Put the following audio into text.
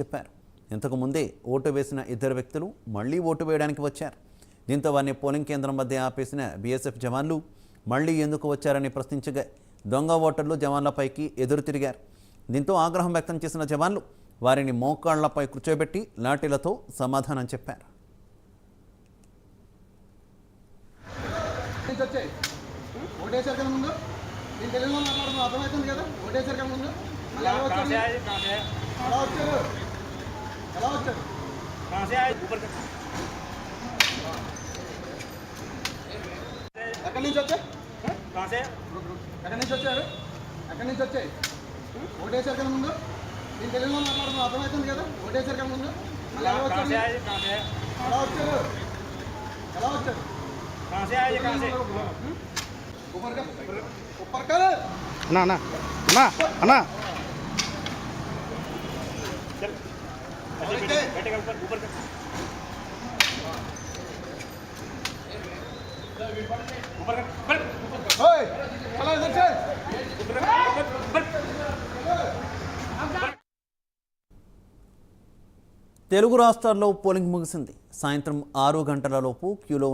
చెప్పారు. ఇంతకు ముందే ఓటు వేసిన ఇద్దరు వ్యక్తులు మళ్లీ ఓటు వేయడానికి వచ్చారు. దీంతో వారిని పోలింగ్ కేంద్రం వద్ద ఆపేసిన బీఎస్ఎఫ్ జవాన్లు మళ్లీ ఎందుకు వచ్చారని ప్రశ్నించగా దొంగ ఓటర్లు జవాన్లపైకి ఎదురు తిరిగారు. దీంతో ఆగ్రహం వ్యక్తం చేసిన జవాన్లు వారిని మోకాళ్లపై కూర్చోబెట్టి లాఠీలతో సమాధానం చెప్పారు. ఎక్కడి నుంచి వచ్చారు? ఓటేసారు కదా ముందు. నేను తెలుగులో మాట్లాడుతున్నా, అర్థమవుతుంది కదా? ఓటేసారు కదా ముందు. ఎలా వచ్చారు? అన్నా అన్నా అన్నా అన్నా తెలుగు రాష్ట్రాల్లో పోలింగ్ ముగిసింది. సాయంత్రం 6 గంటలలోపు క్యూలో